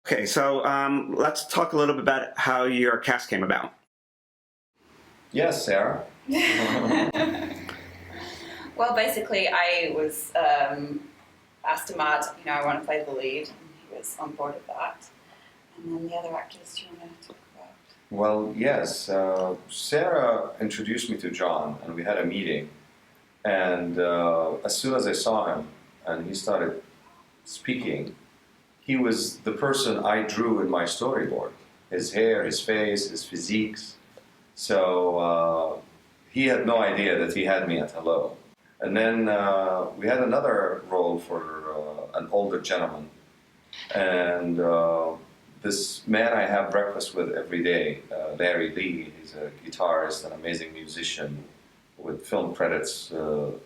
Okay, so let's talk a little bit about how your cast came about. Yes, Sarah. Well, basically, I was asked Emad, I want to play the lead, and he was on board with that. And then the other actors, do you want to talk about? Well, yes. Sarah introduced me to John, and we had a meeting. And as soon as I saw him and he started speaking, he was the person I drew in my storyboard. His hair, his face, his physiques. So he had no idea that he had me at hello. And then we had another role for an older gentleman. And this man I have breakfast with every day, Larry Lee, he's a guitarist, an amazing musician with film credits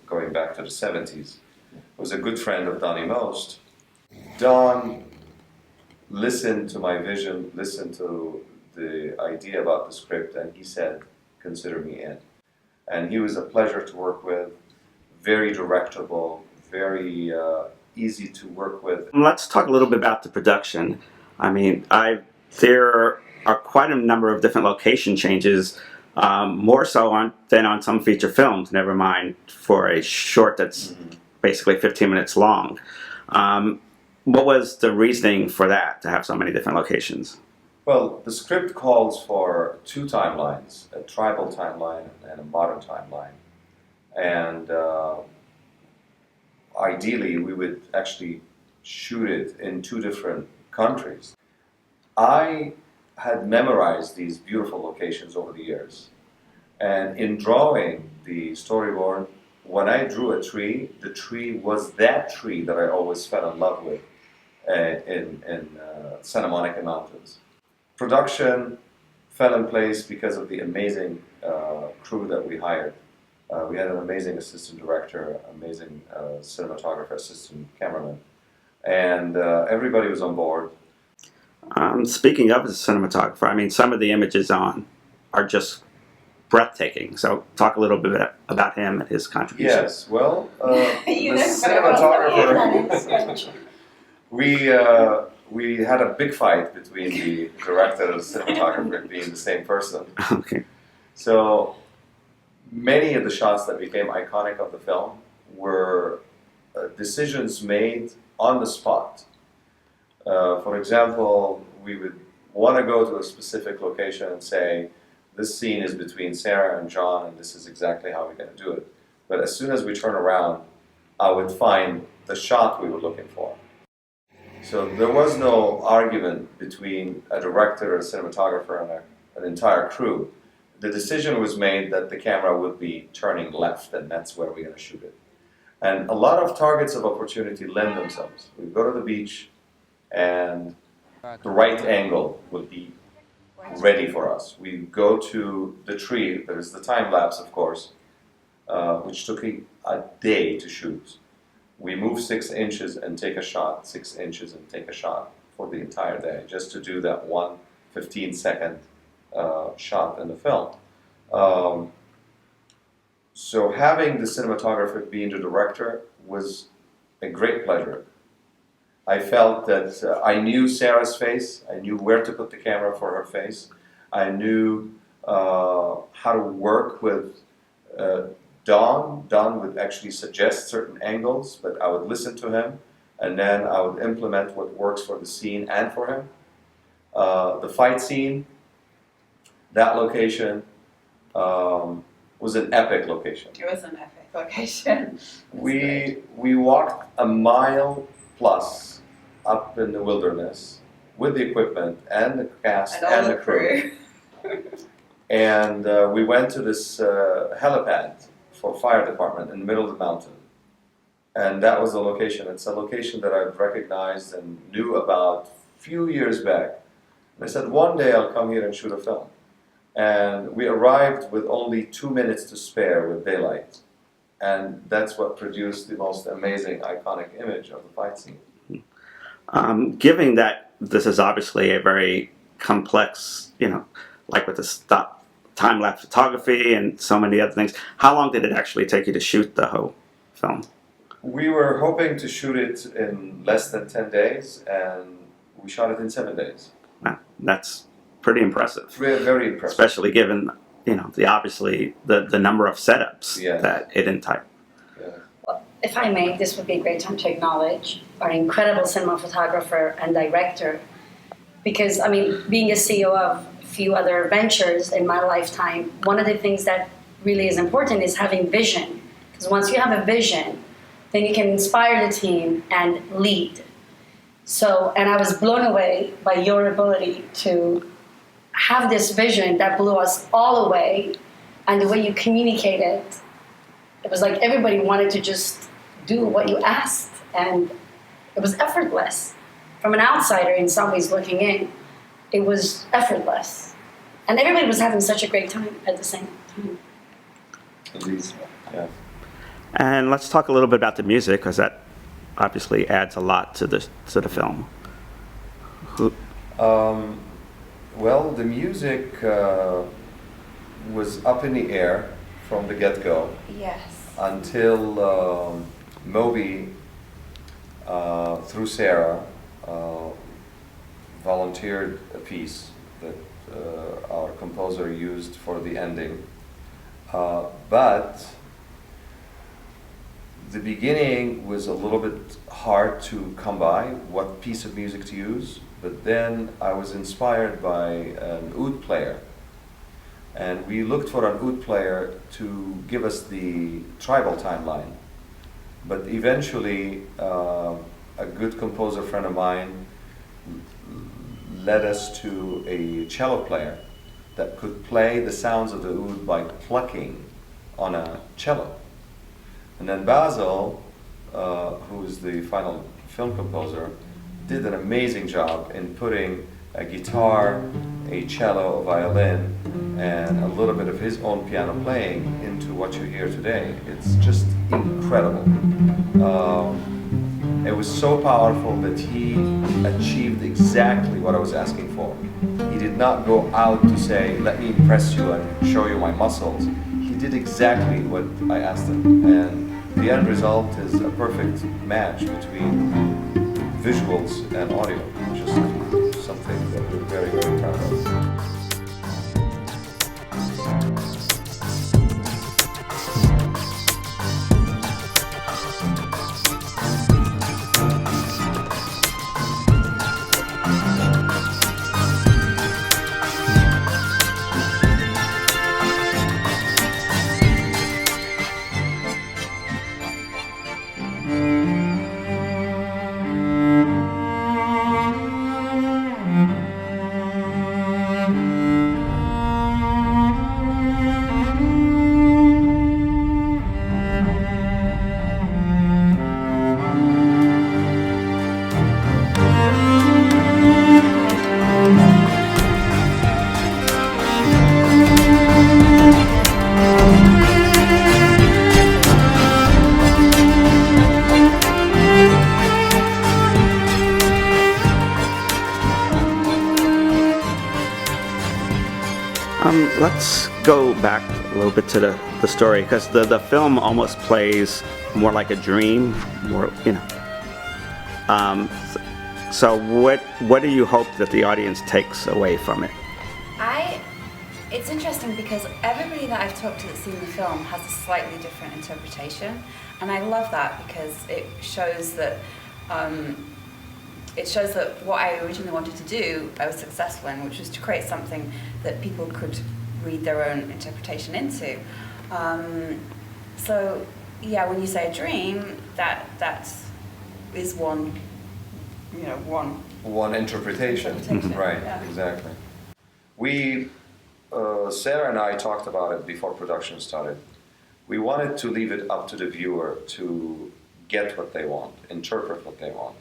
going back to the 70s, was a good friend of Donnie Most. Don listened to my vision, listened to the idea about the script, and he said, consider me in. And he was a pleasure to work with, very directable, very easy to work with. Let's talk a little bit about the production. I mean, there are quite a number of different location changes, more so than on some feature films, never mind for a short that's basically 15 minutes long. What was the reasoning for that, to have so many different locations? Well, the script calls for two timelines, a tribal timeline and a modern timeline. And ideally, we would actually shoot it in two different countries. I had memorized these beautiful locations over the years. And in drawing the storyboard, when I drew a tree, the tree was that tree that I always fell in love with in Santa Monica Mountains. Production fell in place because of the amazing crew that we hired. We had an amazing assistant director, amazing cinematographer, assistant cameraman, and everybody was on board. Speaking of the cinematographer, I mean, some of the images are just breathtaking. So talk a little bit about him and his contribution. Yes, well, the cinematographer, we had a big fight between the director and the cinematographer being the same person. Okay. So many of the shots that became iconic of the film were decisions made on the spot. For example, we would want to go to a specific location and say, this scene is between Sarah and John, and this is exactly how we're going to do it. But as soon as we turn around, I would find the shot we were looking for. So there was no argument between a director, a cinematographer, and an entire crew. The decision was made that the camera would be turning left, and that's where we're going to shoot it. And a lot of targets of opportunity lend themselves. We go to the beach, and the right angle would be ready for us. We go to the tree. There's the time lapse, of course, which took a day to shoot. We move 6 inches and take a shot, 6 inches and take a shot for the entire day, just to do that one 15-second shot in the film. So having the cinematographer being the director was a great pleasure. I felt that I knew Sarah's face, I knew where to put the camera for her face, I knew how to work with Don. Don would actually suggest certain angles, but I would listen to him, and then I would implement what works for the scene and for him. The fight scene, that location, was an epic location. It was an epic location. We walked a mile plus up in the wilderness with the equipment and the cast and the crew. And we went to this helipad for fire department in the middle of the mountain. And that was the location. It's a location that I've recognized and knew about a few years back. And I said, one day I'll come here and shoot a film. And we arrived with only 2 minutes to spare with daylight. And that's what produced the most amazing, iconic image of the fight scene. Given that this is obviously a very complex, like with the time-lapse photography and so many other things, how long did it actually take you to shoot the whole film? We were hoping to shoot it in less than 10 days, and We shot it in 7 days. Wow, that's pretty impressive. Very impressive. Especially given, obviously the number of setups Yes. that it entitled. Yeah. Well, if I may, this would be a great time to acknowledge our incredible cinema photographer and director. Because, I mean, being a CEO of a few other ventures in my lifetime, one of the things that really is important is having vision. Because once you have a vision, then you can inspire the team and lead. So, and I was blown away by your ability to have this vision that blew us all away, and the way you communicated, it was like everybody wanted to just do what you asked, and it was effortless. From an outsider, in some ways looking in, it was effortless. And everybody was having such a great time at the same time. Indeed. Yeah. And let's talk a little bit about the music, because that obviously adds a lot to the film. Well, the music was up in the air from the get-go. Yes. Until Moby, through Sarah, volunteered a piece that our composer used for the ending. But the beginning was a little bit hard to come by, what piece of music to use, but then I was inspired by an oud player. And we looked for an oud player to give us the tribal timeline. But eventually, a good composer friend of mine led us to a cello player that could play the sounds of the oud by plucking on a cello. And then Basil, who is the final film composer, did an amazing job in putting a guitar, a cello, a violin, and a little bit of his own piano playing into what you hear today. It's just incredible. It was so powerful that he achieved exactly what I was asking for. He did not go out to say, let me impress you and show you my muscles. He did exactly what I asked him. And the end result is a perfect match between visuals and audio, which is something that we're very, very proud of. Let's go back a little bit to the story, because the film almost plays more like a dream, more, So what do you hope that the audience takes away from it? It's interesting because everybody that I've talked to that's seen the film has a slightly different interpretation, and I love that because it shows that what I originally wanted to do, I was successful in, which was to create something that people could read their own interpretation into. So, yeah, when you say a dream, that is one interpretation. Right, yeah. Exactly. We, Sarah and I talked about it before production started. We wanted to leave it up to the viewer to get what they want, interpret what they want.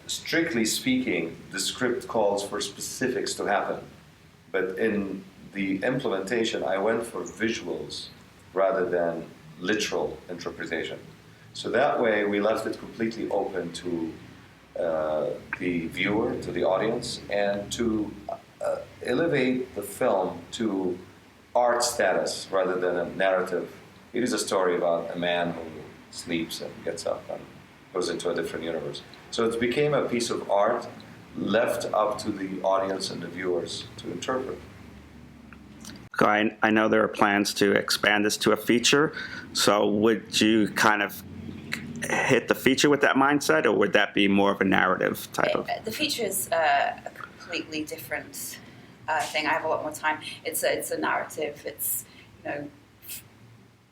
Strictly speaking, the script calls for specifics to happen, but in the implementation, I went for visuals rather than literal interpretation. So that way, we left it completely open to the viewer, to the audience, and to elevate the film to art status rather than a narrative. It is a story about a man who sleeps and gets up and goes into a different universe. So it became a piece of art left up to the audience and the viewers to interpret. I know there are plans to expand this to a feature, so would you kind of hit the feature with that mindset, or would that be more of a narrative type of? The feature is a completely different thing. I have a lot more time. It's a narrative. It's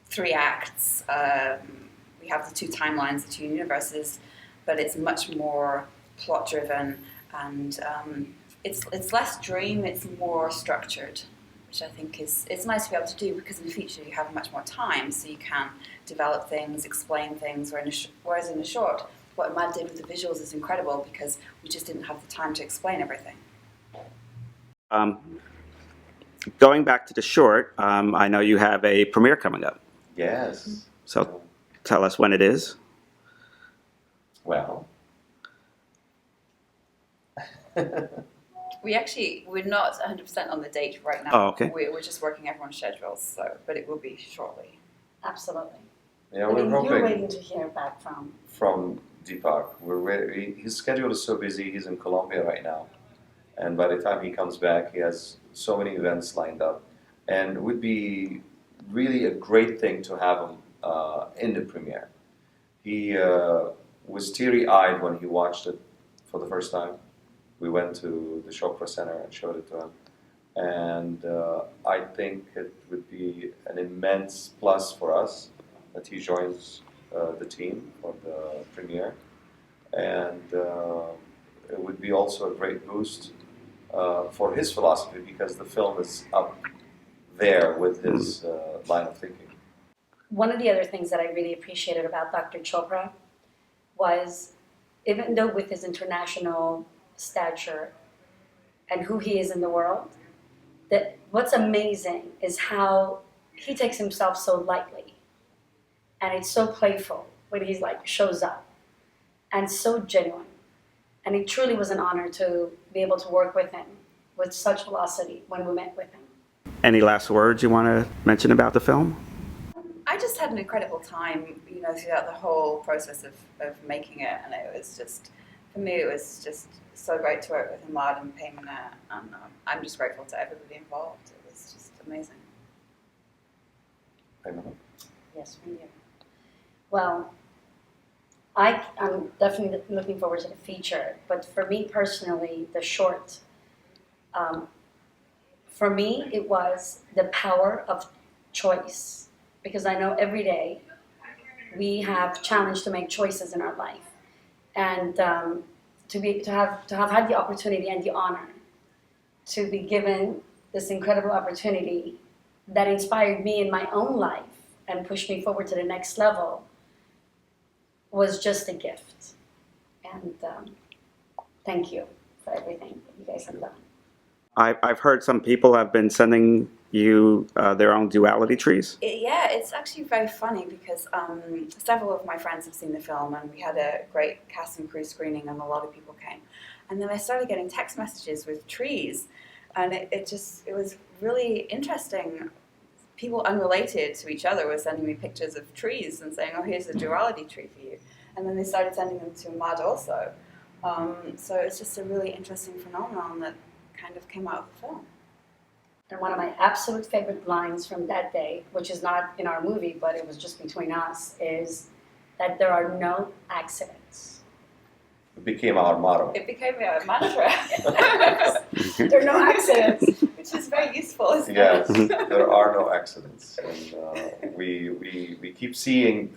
3 acts. We have the 2 timelines, the 2 universes, but it's much more plot driven, and it's less dream. It's more structured, which I think it's nice to be able to do, because in the feature you have much more time, so you can develop things, explain things, whereas in the short, what Emad did with the visuals is incredible, because we just didn't have the time to explain everything. Going back to the short, I know you have a premiere coming up. Yes. So tell us when it is. Well. We're not 100% on the date right now. Oh, okay. We're just working everyone's schedules, but it will be shortly. Absolutely. Yeah, I we're mean, you're hoping waiting to hear back from Deepak. We're ready. His schedule is so busy. He's in Colombia right now, and by the time he comes back, he has so many events lined up, and it would be really a great thing to have him in the premiere. He was teary-eyed when he watched it for the first time. We went to the Chopra Center and showed it to him, and I think it would be an immense plus for us that he joins the team for the premiere, and it would be also a great boost for his philosophy, because the film is up there with his line of thinking. One of the other things that I really appreciated about Dr. Chopra was, even though with his international stature and who he is in the world, that what's amazing is how he takes himself so lightly, and it's so playful when he's shows up, and so genuine. And it truly was an honor to be able to work with him with such velocity when we met with him. Any last words you want to mention about the film? I just had an incredible time, throughout the whole process of making it, and it was just, for me, it was just so great to work with Emad and Paymaneh, and I'm just grateful to everybody involved. It was just amazing. Peymaneh? Yes, from you. Well, I'm definitely looking forward to the feature, but for me personally, the short, for me, it was the power of choice, because I know every day we have challenged to make choices in our life, and to have had the opportunity and the honor to be given this incredible opportunity that inspired me in my own life and pushed me forward to the next level was just a gift. And thank you for everything that you guys have done. I've heard some people have been sending you their own Duality trees. Yeah, it's actually very funny, because several of my friends have seen the film, and we had a great cast and crew screening, and a lot of people came. And then I started getting text messages with trees, and it was really interesting. People unrelated to each other were sending me pictures of trees and saying, "Oh, here's a Duality tree for you." And then they started sending them to Emad also. So it's just a really interesting phenomenon that kind of came out of the film. And one of my absolute favorite lines from that day, which is not in our movie, but it was just between us, is that there are no accidents. It became our motto. It became a mantra. There are no accidents. Which is very useful, isn't Yes, it? there are no accidents, and we keep seeing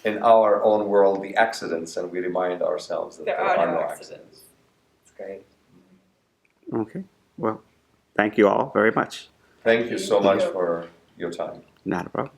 in our own world the accidents, and we remind ourselves that there are no accidents. It's great. Okay. Well, thank you all very much. Thank you so much for your time. Not a problem.